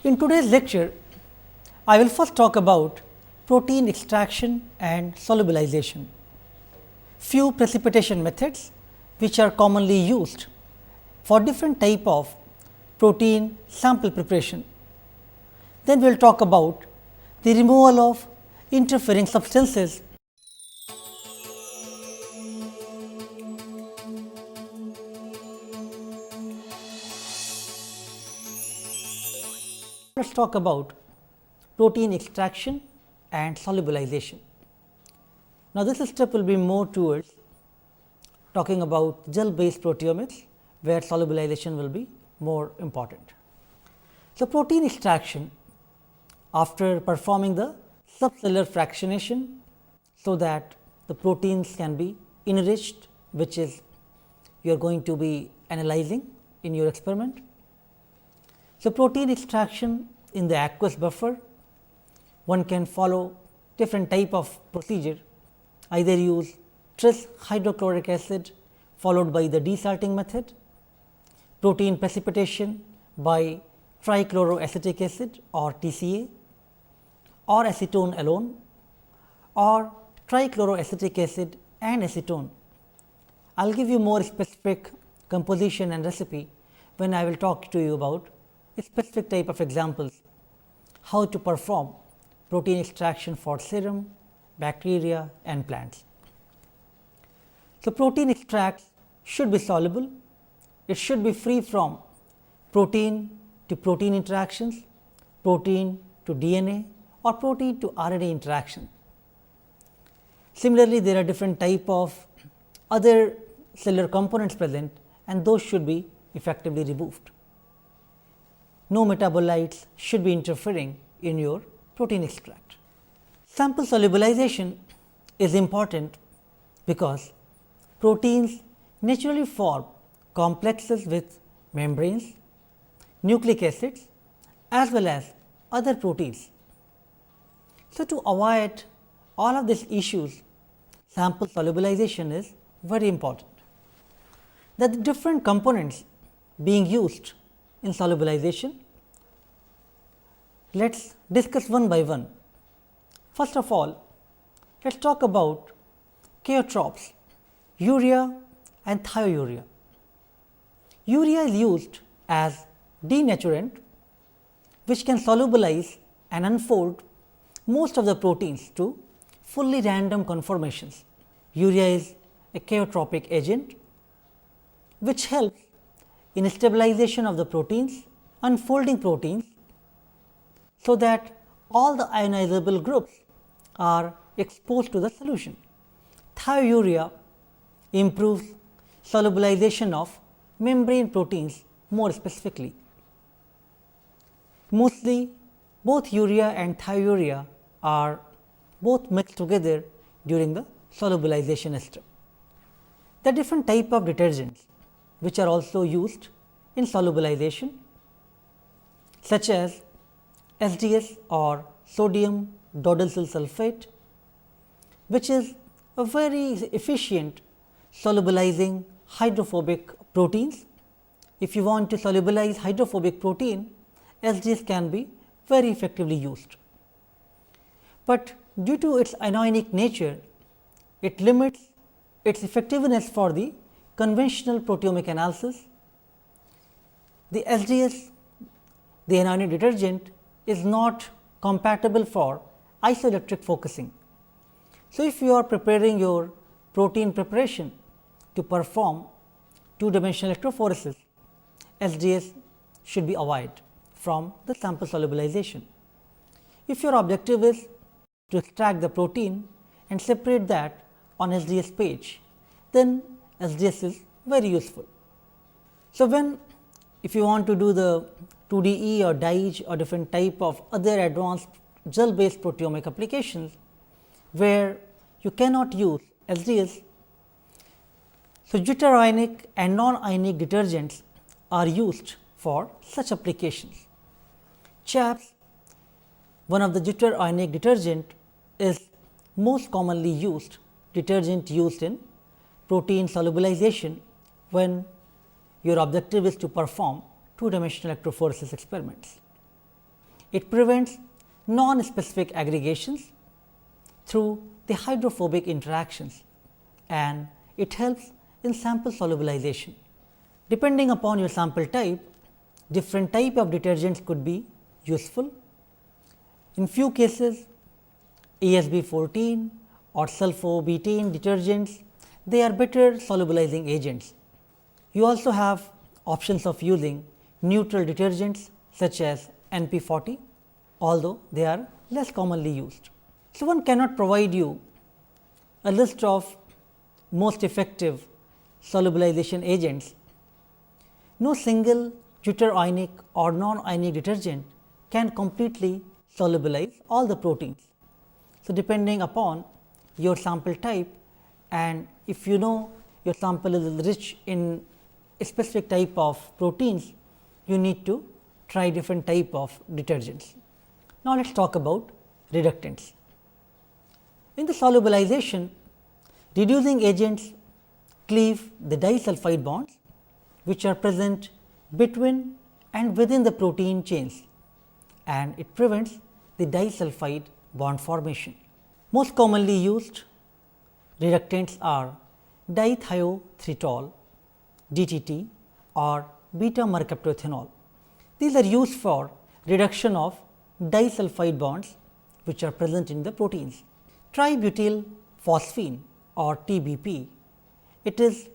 In today's lecture, I will first talk about protein extraction and solubilization, few precipitation methods which are commonly used for different type of protein sample preparation. Then we will talk about the removal of interfering substances. Let us talk about protein extraction and solubilization. Now, this step will be more towards talking about gel based proteomics, where solubilization will be more important. So, protein extraction, after performing the subcellular fractionation, so that the proteins can be enriched, which is you are going to be analyzing in your experiment. So, protein extraction in the aqueous buffer, one can follow different type of procedure, either use tris hydrochloric acid followed by the desalting method, protein precipitation by trichloroacetic acid or TCA, or acetone alone, or trichloroacetic acid and acetone. I will give you more specific composition and recipe when I will talk to you about a specific type of examples, how to perform protein extraction for serum, bacteria and plants. So, protein extracts should be soluble, it should be free from protein to protein interactions, protein to DNA or protein to RNA interaction. Similarly, there are different type of other cellular components present, and those should be effectively removed. No metabolites should be interfering in your protein extract. Sample solubilization is important because proteins naturally form complexes with membranes, nucleic acids as well as other proteins. So, to avoid all of these issues, sample solubilization is very important. The different components being used in solubilization, let us discuss one by one. First of all, let us talk about cheotropes, urea and thiourea. Urea is used as denaturant, which can solubilize and unfold most of the proteins to fully random conformations. Urea is a cheotropic agent, which helps in stabilization of the proteins, unfolding proteins, so that all the ionizable groups are exposed to the solution. Thiourea improves solubilization of membrane proteins more specifically. Mostly both urea and thiourea are both mixed together during the solubilization step. The different type of detergents which are also used in solubilization, such as SDS or sodium dodecyl sulfate, which is a very efficient solubilizing hydrophobic proteins. If you want to solubilize hydrophobic protein, SDS can be very effectively used, but due to its anionic nature, it limits its effectiveness for the conventional proteomic analysis. The SDS, the anionic detergent, is not compatible for isoelectric focusing. So, if you are preparing your protein preparation to perform two-dimensional electrophoresis, SDS should be avoided from the sample solubilization. If your objective is to extract the protein and separate that on SDS page, then SDS is very useful. So, if you want to do the 2DE or DIGE or different type of other advanced gel based proteomic applications, where you cannot use SDS, so deuterionic and non-ionic detergents are used for such applications. CHAPS, one of the deuterionic detergent, is most commonly used detergent used in protein solubilization when your objective is to perform two-dimensional electrophoresis experiments. It prevents non-specific aggregations through the hydrophobic interactions, and it helps in sample solubilization. Depending upon your sample type, different type of detergents could be useful. In few cases, ASB14 or sulfobutane detergents, they are better solubilizing agents. You also have options of using neutral detergents such as NP40, although they are less commonly used. So, one cannot provide you a list of most effective solubilization agents. No single deuterionic or non-ionic detergent can completely solubilize all the proteins. So, depending upon your sample type, and if you know your sample is rich in a specific type of proteins, you need to try different type of detergents. Now, let us talk about reductants. In the solubilization, reducing agents cleave the disulfide bonds which are present between and within the protein chains, and it prevents the disulfide bond formation. Most commonly used reductants are dithiothritol, DTT, or beta mercaptoethanol. These are used for reduction of disulfide bonds which are present in the proteins. Tributyl phosphine or TBP, it is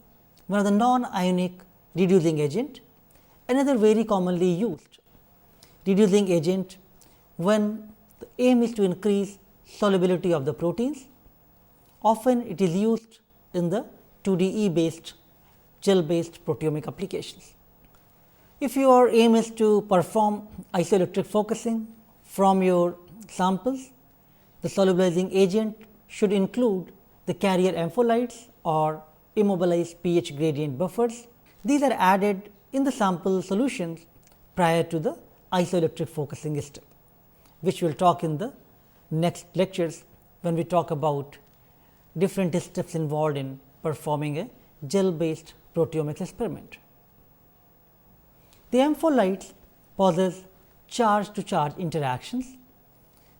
one of the non-ionic reducing agent, another very commonly used reducing agent when the aim is to increase solubility of the proteins. Often it is used in the 2DE based gel based proteomic applications. If your aim is to perform isoelectric focusing from your samples, the solubilizing agent should include the carrier ampholytes or immobilized pH gradient buffers. These are added in the sample solutions prior to the isoelectric focusing step, which we will talk in the next lectures when we talk about different steps involved in performing a gel based proteomics experiment. The ampholytes possess charge to charge interactions.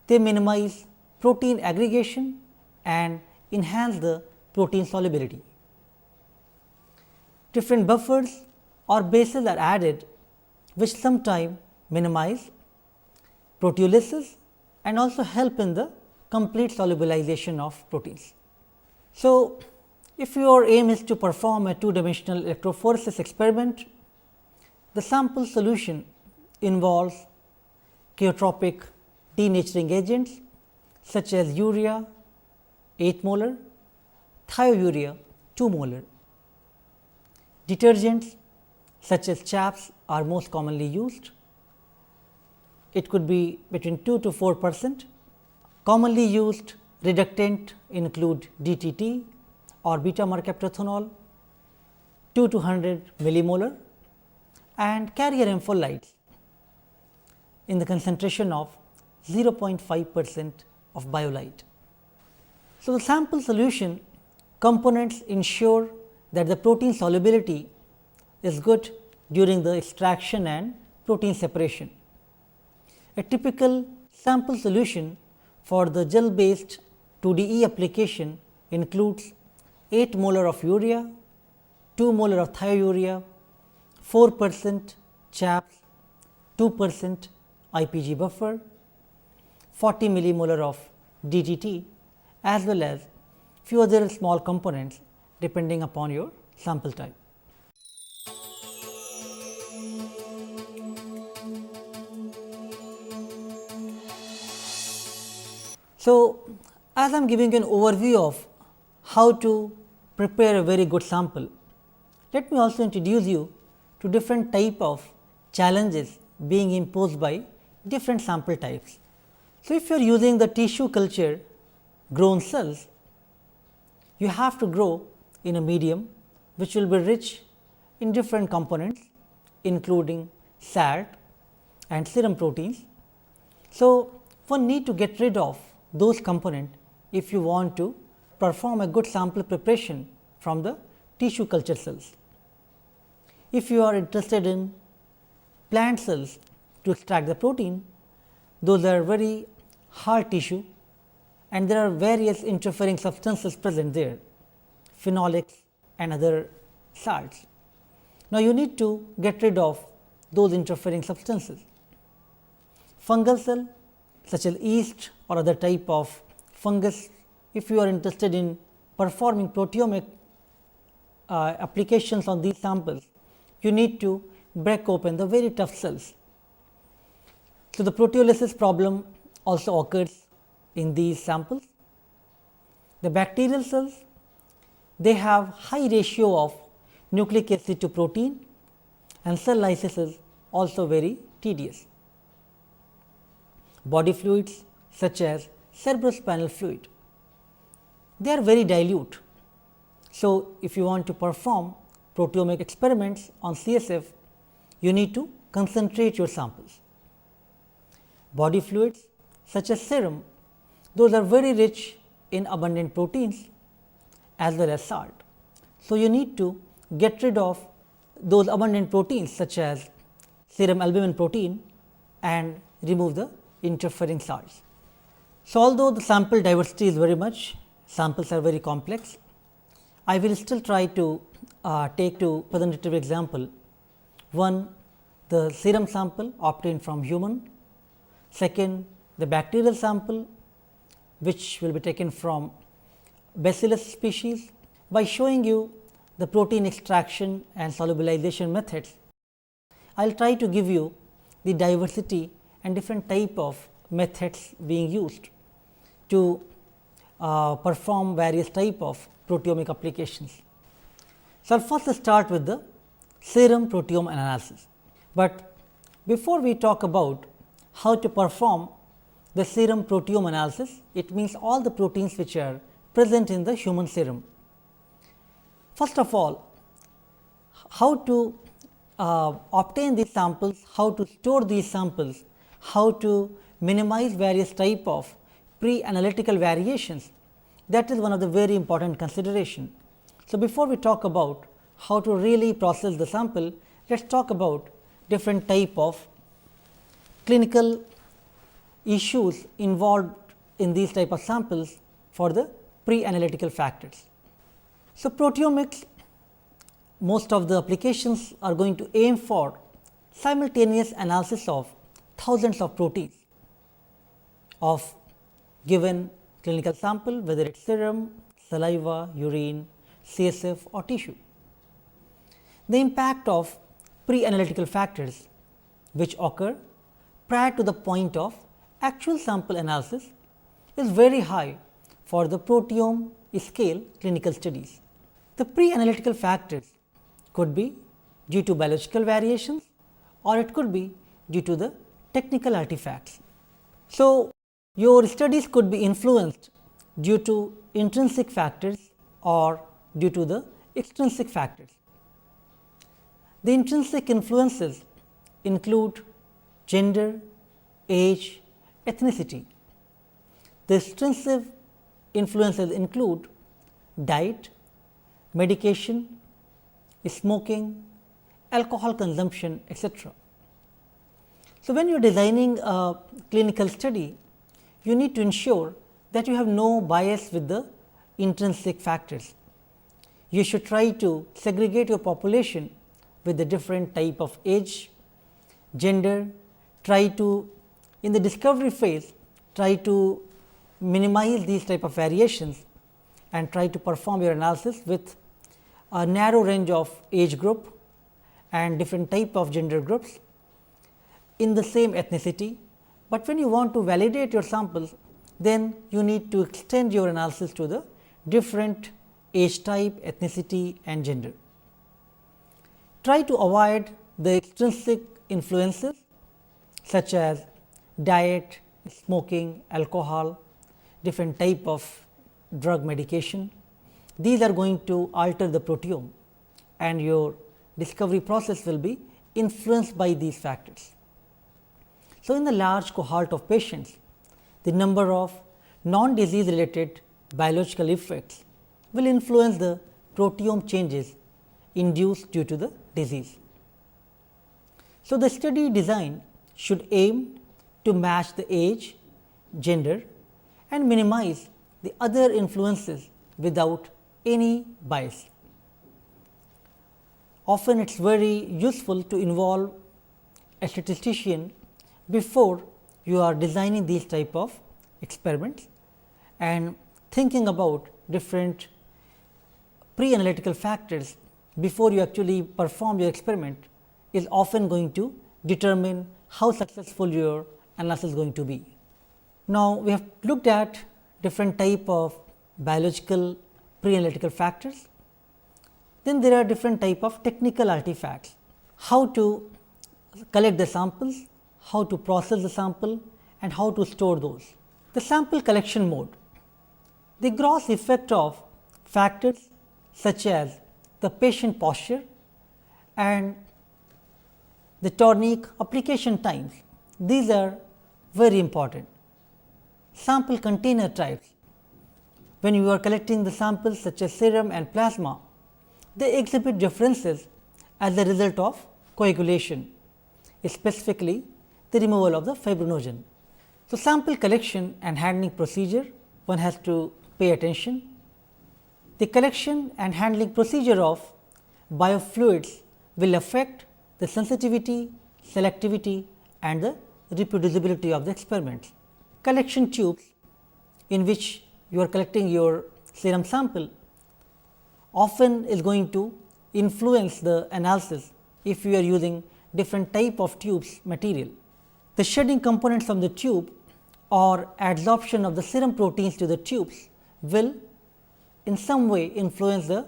They minimize protein aggregation and enhance the protein solubility. Different buffers or bases are added which sometimes minimize proteolysis and also help in the complete solubilization of proteins. So, if your aim is to perform a two-dimensional electrophoresis experiment, the sample solution involves cheotropic denaturing agents such as urea 8 molar, thiourea 2 molar. Detergents such as chaps are most commonly used. It could be between 2 to 4%. Commonly used reductant include DTT or beta mercaptoethanol 2 to 100 millimolar and carrier ampholytes in the concentration of 0.5% of BioLite. So, the sample solution components ensure that the protein solubility is good during the extraction and protein separation. A typical sample solution for the gel based 2DE application includes 8 molar of urea, 2 molar of thiourea, 4% chaps, 2% IPG buffer, 40 millimolar of DTT, as well as few other small components depending upon your sample type. So, as I am giving you an overview of how to prepare a very good sample, let me also introduce you to different type of challenges being imposed by different sample types. So, if you are using the tissue culture grown cells, you have to grow in a medium which will be rich in different components including salt and serum proteins. So, one need to get rid of those components if you want to perform a good sample preparation from the tissue culture cells. If you are interested in plant cells to extract the protein, those are very hard tissue and there are various interfering substances present there, phenolics and other salts. Now, you need to get rid of those interfering substances. Fungal cell such as yeast or other type of fungus, if you are interested in performing proteomic applications on these samples, you need to break open the very tough cells. So, the proteolysis problem also occurs in these samples. The bacterial cells, they have high ratio of nucleic acid to protein and cell lysis is also very tedious. Body fluids such as cerebrospinal fluid, they are very dilute. So, if you want to perform proteomic experiments on CSF, you need to concentrate your samples. Body fluids such as serum, those are very rich in abundant proteins as well as salt. So, you need to get rid of those abundant proteins such as serum albumin protein and remove the interfering salts. So, although the sample diversity is very much, samples are very complex, I will still try to take to representative example. One, the serum sample obtained from human. Second, the bacterial sample which will be taken from Bacillus species. By showing you the protein extraction and solubilization methods, I will try to give you the diversity and different type of methods being used to perform various type of proteomic applications. So, I will first start with the serum proteome analysis, but before we talk about how to perform the serum proteome analysis, it means all the proteins which are present in the human serum. First of all, how to obtain these samples, how to store these samples, how to minimize various type of pre-analytical variations, that is one of the very important consideration. So, before we talk about how to really process the sample, let us talk about different type of clinical issues involved in these type of samples for the pre-analytical factors. So, proteomics, most of the applications are going to aim for simultaneous analysis of thousands of proteins of given clinical sample, whether it is serum, saliva, urine, CSF or tissue. The impact of pre-analytical factors which occur prior to the point of actual sample analysis is very high for the proteome scale clinical studies. The pre-analytical factors could be due to biological variations or it could be due to the technical artifacts. So, your studies could be influenced due to intrinsic factors or due to the extrinsic factors. The intrinsic influences include gender, age, ethnicity. The extrinsic influences include diet, medication, smoking, alcohol consumption, etc. So, when you are designing a clinical study, you need to ensure that you have no bias with the intrinsic factors. You should try to segregate your population with the different type of age, gender, try to in the discovery phase try to minimize these type of variations and try to perform your analysis with a narrow range of age group and different type of gender groups in the same ethnicity. But when you want to validate your samples, then you need to extend your analysis to the different age type, ethnicity and gender. Try to avoid the extrinsic influences such as diet, smoking, alcohol, different type of drug medication. These are going to alter the proteome and your discovery process will be influenced by these factors. So, in the large cohort of patients, the number of non-disease related biological effects will influence the proteome changes induced due to the disease. So, the study design should aim to match the age, gender and minimize the other influences without any bias. Often it is very useful to involve a statistician before you are designing these type of experiments and thinking about different pre-analytical factors before you actually perform your experiment is often going to determine how successful your analysis is going to be. Now, we have looked at different type of biological pre-analytical factors. Then there are different type of technical artifacts, how to collect the samples, how to process the sample and how to store those. The sample collection mode, the gross effect of factors such as the patient posture and the tourniquet application times, these are very important. Sample container types, when you are collecting the samples such as serum and plasma, they exhibit differences as a result of coagulation, specifically the removal of the fibrinogen. So, sample collection and handling procedure, one has to pay attention. The collection and handling procedure of biofluids will affect the sensitivity, selectivity and the reproducibility of the experiments. Collection tubes in which you are collecting your serum sample often is going to influence the analysis if you are using different type of tubes material. The shedding components from the tube or adsorption of the serum proteins to the tubes will in some way influence the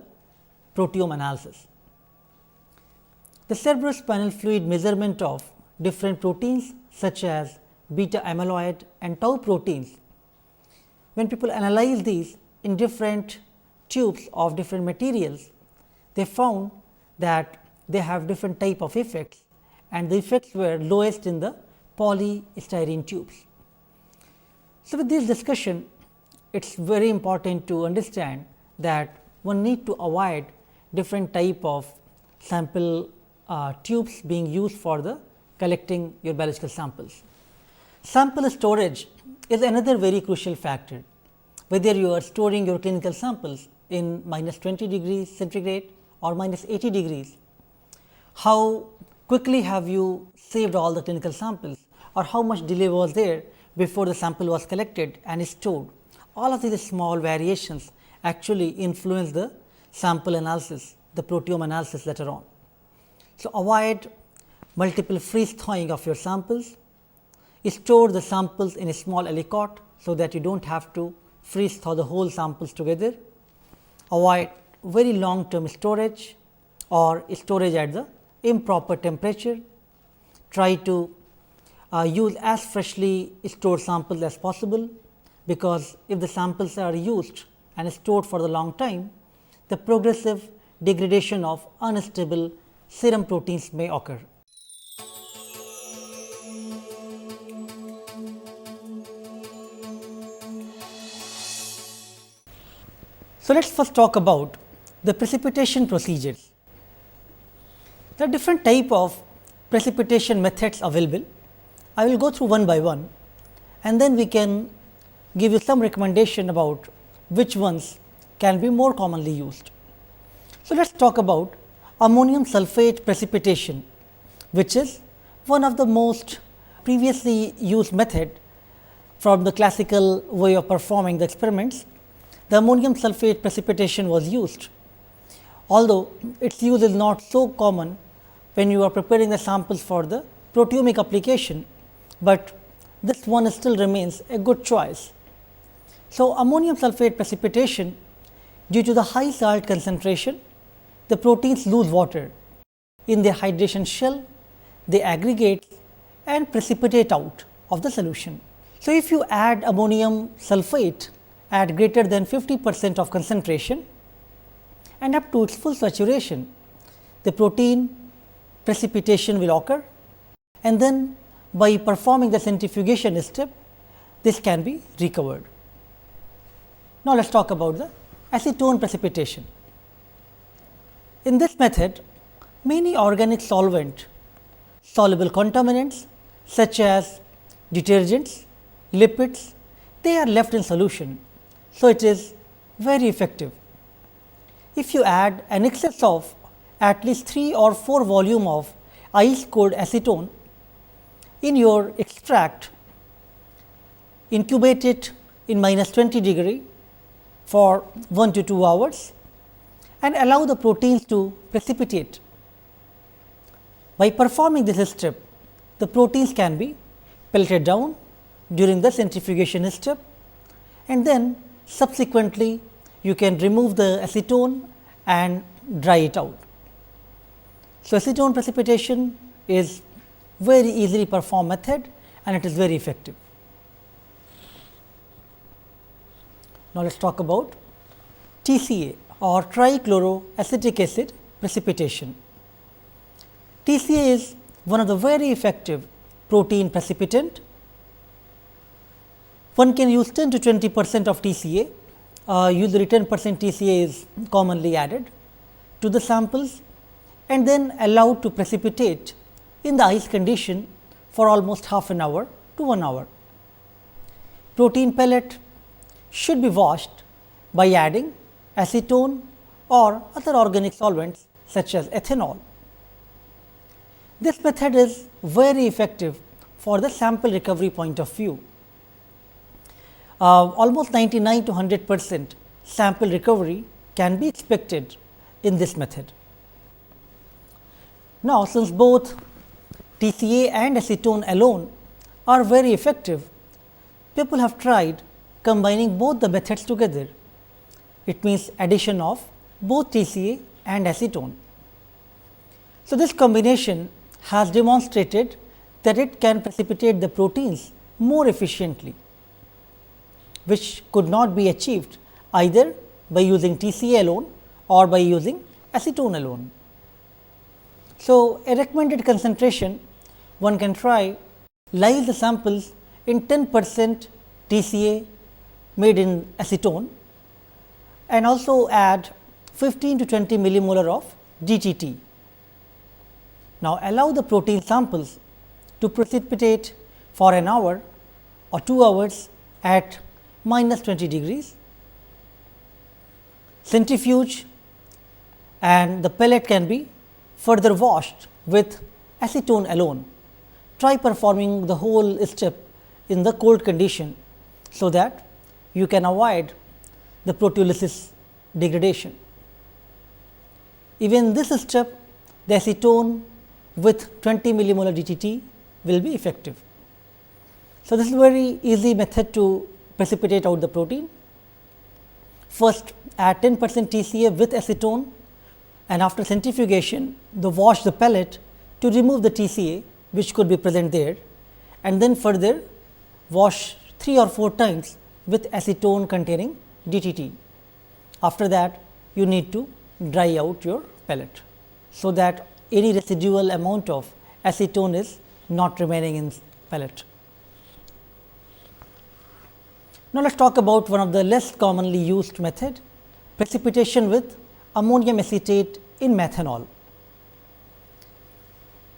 proteome analysis. The cerebrospinal fluid measurement of different proteins such as beta amyloid and tau proteins, when people analyze these in different tubes of different materials, they found that they have different type of effects and the effects were lowest in the polystyrene tubes. So, with this discussion, it is very important to understand that one need to avoid different type of sample tubes being used for the collecting your biological samples. Sample storage is another very crucial factor, whether you are storing your clinical samples in -20 degrees centigrade or -80 degrees. How quickly have you saved all the clinical samples or how much delay was there before the sample was collected and stored. All of these small variations actually influence the sample analysis, the proteome analysis later on. So, avoid multiple freeze thawing of your samples, store the samples in a small aliquot, so that you do not have to freeze thaw the whole samples together. Avoid very long term storage or storage at the improper temperature. Try to use as freshly stored samples as possible, because if the samples are used and stored for the long time, the progressive degradation of unstable serum proteins may occur. So, let us first talk about the precipitation procedures. There are different type of precipitation methods available. I will go through one by one and then we can give you some recommendation about which ones can be more commonly used. So, let us talk about ammonium sulphate precipitation, which is one of the most previously used method from the classical way of performing the experiments. The ammonium sulphate precipitation was used, although its use is not so common when you are preparing the samples for the proteomic application, but this one still remains a good choice. So, ammonium sulphate precipitation, due to the high salt concentration, the proteins lose water in their hydration shell, they aggregate and precipitate out of the solution. So, if you add ammonium sulphate at greater than 50% of concentration and up to its full saturation, the protein precipitation will occur, and then by performing the centrifugation step, this can be recovered. Now, let us talk about the acetone precipitation. In this method, many organic solvent soluble contaminants such as detergents, lipids, they are left in solution. So, it is very effective. If you add an excess of at least 3 or 4 volume of ice cold acetone in your extract, incubate it in -20 degree for 1 to 2 hours and allow the proteins to precipitate. By performing this step, the proteins can be pelleted down during the centrifugation step, and then subsequently you can remove the acetone and dry it out. So, acetone precipitation is very easily performed method and it is very effective. Now, let us talk about TCA or trichloroacetic acid precipitation. TCA is one of the very effective protein precipitant. One can use 10 to 20% of TCA, usually 10% TCA is commonly added to the samples and then allowed to precipitate in the ice condition for almost half an hour to 1 hour. Protein pellet should be washed by adding acetone or other organic solvents such as ethanol. This method is very effective for the sample recovery point of view. Almost 99 to 100% sample recovery can be expected in this method. Now, since both TCA and acetone alone are very effective, people have tried combining both the methods together. It means addition of both TCA and acetone. So, this combination has demonstrated that it can precipitate the proteins more efficiently, which could not be achieved either by using TCA alone or by using acetone alone. So, a recommended concentration, one can try lyse the samples in 10% TCA made in acetone and also add 15 to 20 millimolar of DTT. Now, allow the protein samples to precipitate for an hour or 2 hours at -20 degrees, centrifuge, and the pellet can be further washed with acetone alone. Try performing the whole step in the cold condition, so that you can avoid the proteolysis degradation. Even this step, the acetone with 20 millimolar DTT will be effective. So, this is a very easy method to precipitate out the protein. First, add 10% TCA with acetone, and after centrifugation, wash the pellet to remove the TCA which could be present there, and then further wash 3 or 4 times with acetone containing DTT. After that, you need to dry out your pellet, so that any residual amount of acetone is not remaining in pellet. Now, let us talk about one of the less commonly used method, precipitation with ammonium acetate in methanol.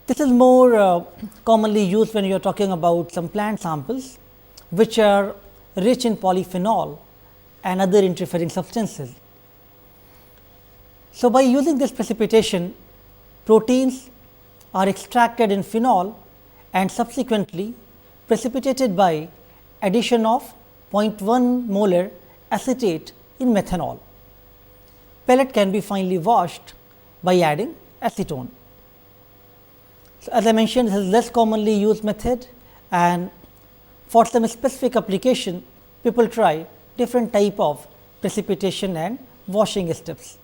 This is more commonly used when you are talking about some plant samples which are rich in polyphenol and other interfering substances. So, by using this precipitation, proteins are extracted in phenol and subsequently precipitated by addition of 0.1 molar acetate in methanol. Pellet can be finely washed by adding acetone. So, as I mentioned, this is less commonly used method, and for some specific application, people try different type of precipitation and washing steps.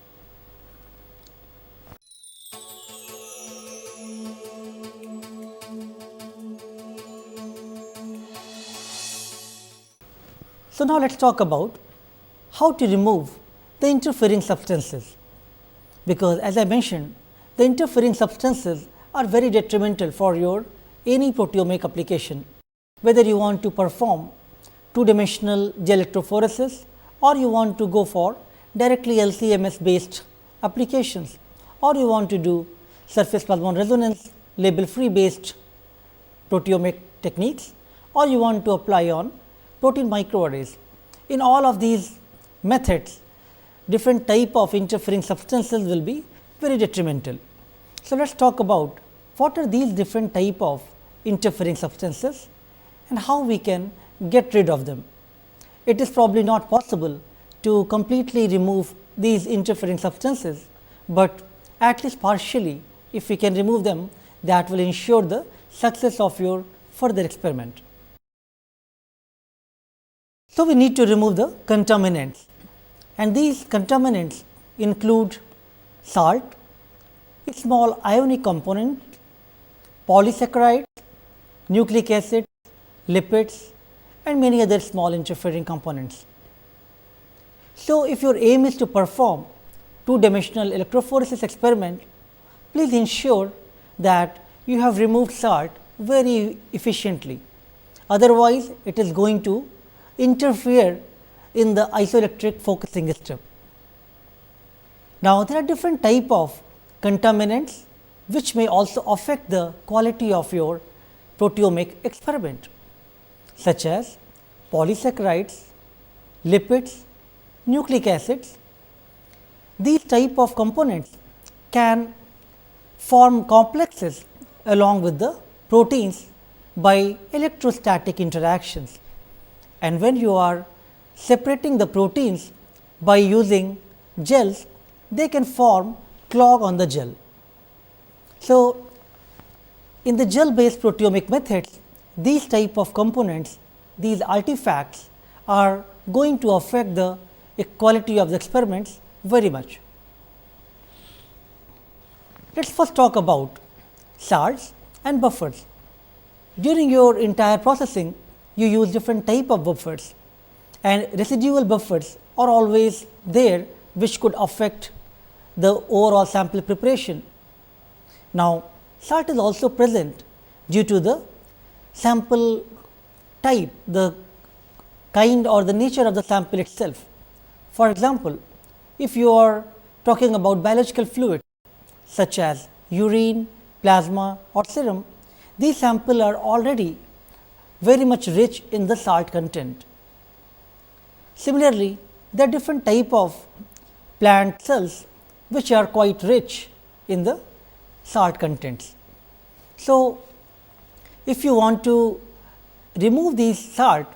So, now let us talk about how to remove the interfering substances, because as I mentioned, the interfering substances are very detrimental for your any proteomic application, whether you want to perform 2-dimensional gel electrophoresis or you want to go for directly LC-MS based applications, or you want to do surface plasmon resonance label free based proteomic techniques, or you want to apply on protein microarrays. In all of these methods, different type of interfering substances will be very detrimental. So, let us talk about what are these different type of interfering substances and how we can get rid of them. It is probably not possible to completely remove these interfering substances, but at least partially if we can remove them, that will ensure the success of your further experiment. So, we need to remove the contaminants, and these contaminants include salt, a small ionic component, polysaccharides, nucleic acid, lipids and many other small interfering components. So, if your aim is to perform two-dimensional electrophoresis experiment, please ensure that you have removed salt very efficiently. Otherwise, it is going to interfere in the isoelectric focusing step. Now, there are different type of contaminants which may also affect the quality of your proteomic experiment, such as polysaccharides, lipids, nucleic acids. These type of components can form complexes along with the proteins by electrostatic interactions, and when you are separating the proteins by using gels, they can form clog on the gel. So, in the gel based proteomic methods, these type of components, these artifacts are going to affect the quality of the experiments very much. Let us first talk about salts and buffers. During your entire processing, you use different type of buffers, and residual buffers are always there which could affect the overall sample preparation. Now, salt is also present due to the sample type, the kind or the nature of the sample itself. For example, if you are talking about biological fluids such as urine, plasma or serum, these samples are already very much rich in the salt content. Similarly, there are different type of plant cells which are quite rich in the salt contents. So, if you want to remove these salt,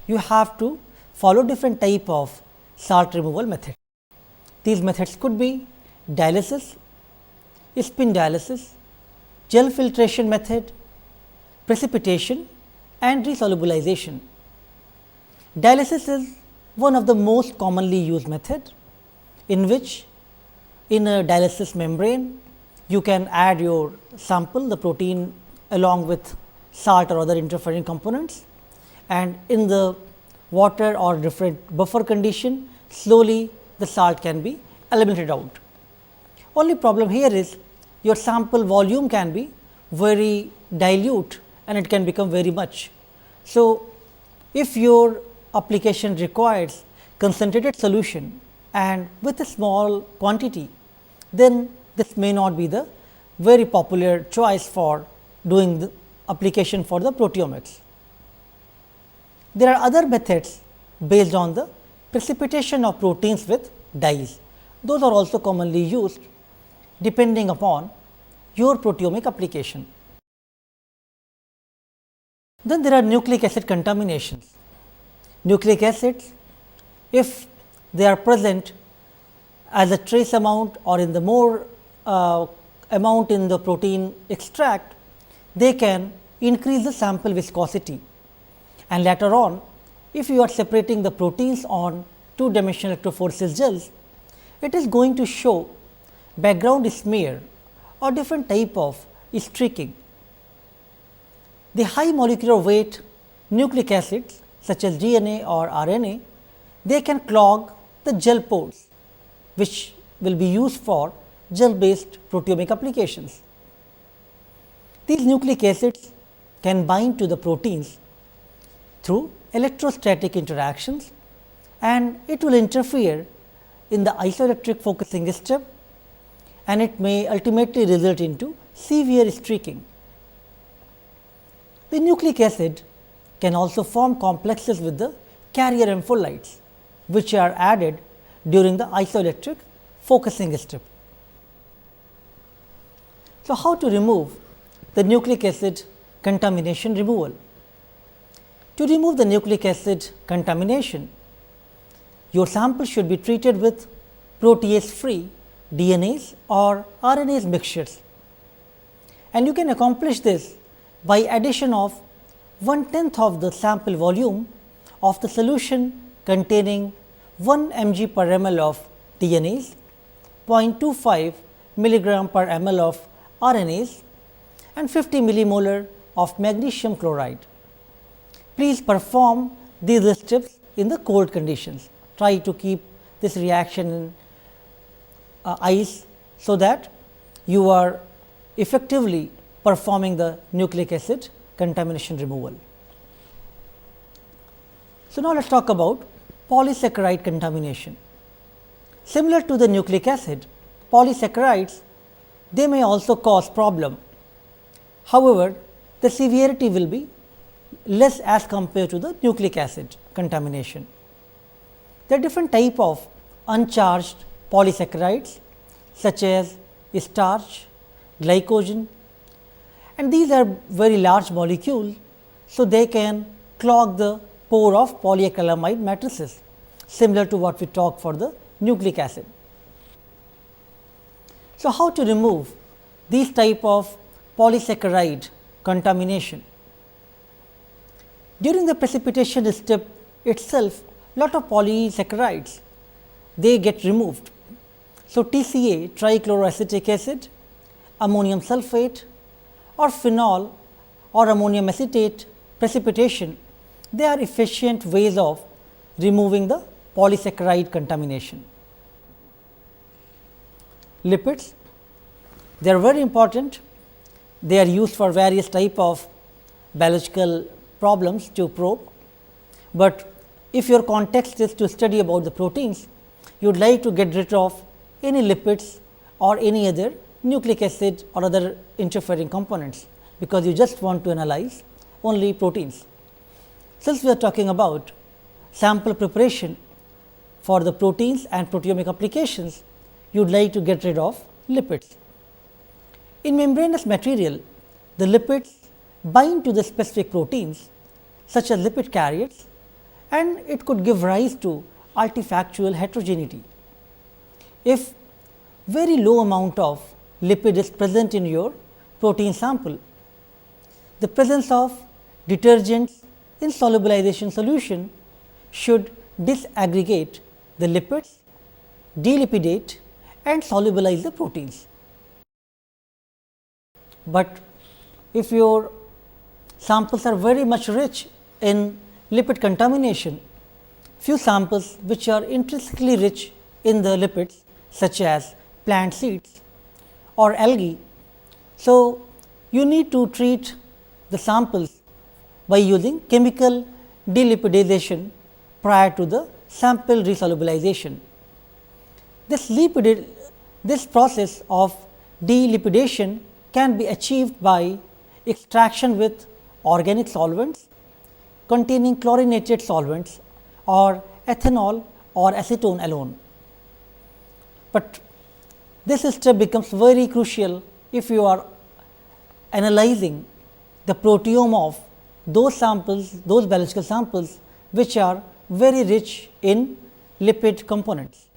you have to follow different type of salt removal method. These methods could be dialysis, spin dialysis, gel filtration method, precipitation and resolubilization. Dialysis is one of the most commonly used method, in which in a dialysis membrane you can add your sample, the protein along with salt or other interfering components, and in the water or different buffer condition, slowly the salt can be eliminated out. Only problem here is your sample volume can be very dilute and it can become very much. So, if your application requires concentrated solution and with a small quantity, then this may not be the very popular choice for doing the application for the proteomics. There are other methods based on the precipitation of proteins with dyes. Those are also commonly used depending upon your proteomic application. Then there are nucleic acid contaminations. Nucleic acids, if they are present as a trace amount or in the more amount in the protein extract, they can increase the sample viscosity, and later on if you are separating the proteins on two-dimensional electrophoresis gels, it is going to show background smear or different type of streaking. The high molecular weight nucleic acids such as DNA or RNA, they can clog the gel pores, which will be used for gel based proteomic applications. These nucleic acids can bind to the proteins through electrostatic interactions, and it will interfere in the isoelectric focusing step, and it may ultimately result into severe streaking. The nucleic acid can also form complexes with the carrier ampholytes, which are added during the isoelectric focusing step. So, how to remove the nucleic acid contamination removal? To remove the nucleic acid contamination, your sample should be treated with protease free DNase or RNase mixtures, and you can accomplish this by addition of 1/10 of the sample volume of the solution containing 1 mg per ml of DNase, 0.25 milligram per ml of RNase and 50 millimolar of magnesium chloride. Please perform these steps in the cold conditions. Try to keep this reaction in ice, so that you are effectively performing the nucleic acid contamination removal. So, now let us talk about polysaccharide contamination. Similar to the nucleic acid, polysaccharides, they may also cause problem. However, the severity will be less as compared to the nucleic acid contamination. There are different type of uncharged polysaccharides such as starch, glycogen, and these are very large molecules. So, they can clog the pore of polyacrylamide matrices, similar to what we talked for the nucleic acid. So, how to remove these type of polysaccharide contamination? During the precipitation step itself, lot of polysaccharides they get removed. So, TCA, trichloroacetic acid, ammonium sulphate or phenol or ammonium acetate precipitation, they are efficient ways of removing the polysaccharide contamination. Lipids, they are very important. They are used for various type of biological problems to probe, but if your context is to study about the proteins, you would like to get rid of any lipids or any other nucleic acid or other interfering components, because you just want to analyze only proteins. Since we are talking about sample preparation for the proteins and proteomic applications, you would like to get rid of lipids. In membranous material, the lipids bind to the specific proteins such as lipid carriers, and it could give rise to artifactual heterogeneity. If very low amount of lipid is present in your protein sample, the presence of detergents in solubilization solution should disaggregate the lipids, delipidate and solubilize the proteins. But if your samples are very much rich in lipid contamination, few samples which are intrinsically rich in the lipids such as plant seeds or algae. So, you need to treat the samples by using chemical delipidization prior to the sample resolubilization. This process of delipidation can be achieved by extraction with organic solvents containing chlorinated solvents or ethanol or acetone alone. But this step becomes very crucial if you are analyzing the proteome of those samples, those biological samples which are very rich in lipid components.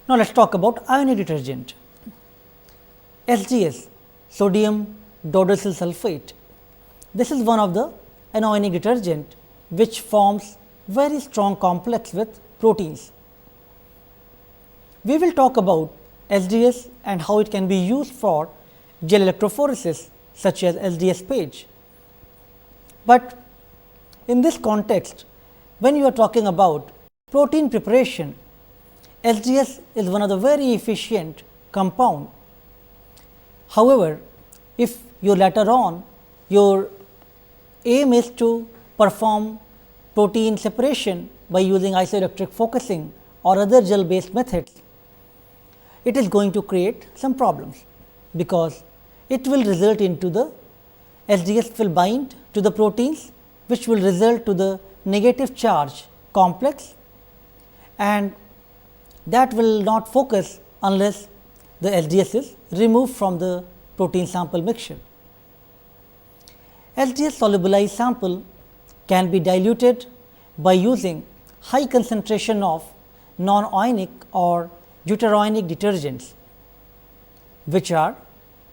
Now, let us talk about ionic detergent. SDS, sodium dodecyl sulphate. This is one of the anionic detergent which forms very strong complex with proteins. We will talk about SDS and how it can be used for gel electrophoresis such as SDS page. But in this context, when you are talking about protein preparation, SDS is one of the very efficient compound. However, if you later on your aim is to perform protein separation by using isoelectric focusing or other gel based methods, it is going to create some problems, because it will result into the SDS will bind to the proteins, which will result to the negative charge complex, and that will not focus unless the SDS is removed from the protein sample mixture. SDS solubilized sample can be diluted by using high concentration of non-ionic or deuterionic detergents, which are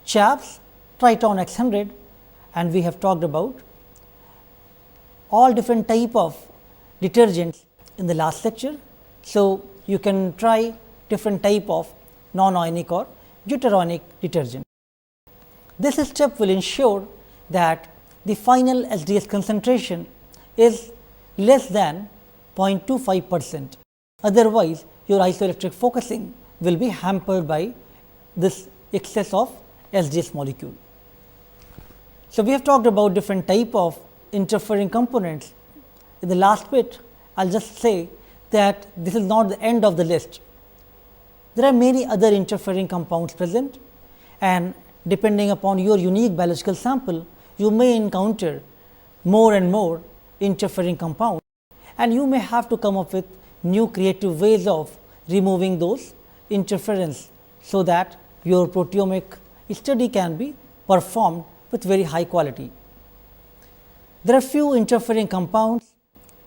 Chaps, Triton X100, and we have talked about all different type of detergents in the last lecture. So, you can try different type of non-ionic or deuteronic detergent. This step will ensure that the final SDS concentration is less than 0.25%. Otherwise, your isoelectric focusing will be hampered by this excess of SDS molecule. So, we have talked about different type of interfering components. In the last bit, I will just say that this is not the end of the list. There are many other interfering compounds present, and depending upon your unique biological sample, you may encounter more and more interfering compounds, and you may have to come up with new creative ways of removing those interference, so that your proteomic study can be performed with very high quality. There are few interfering compounds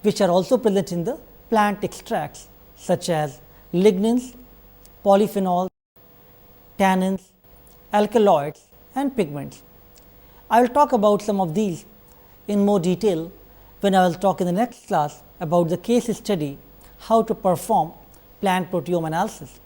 which are also present in the plant extracts, such as lignins, polyphenols, tannins, alkaloids, and pigments. I will talk about some of these in more detail when I will talk in the next class about the case study how to perform plant proteome analysis.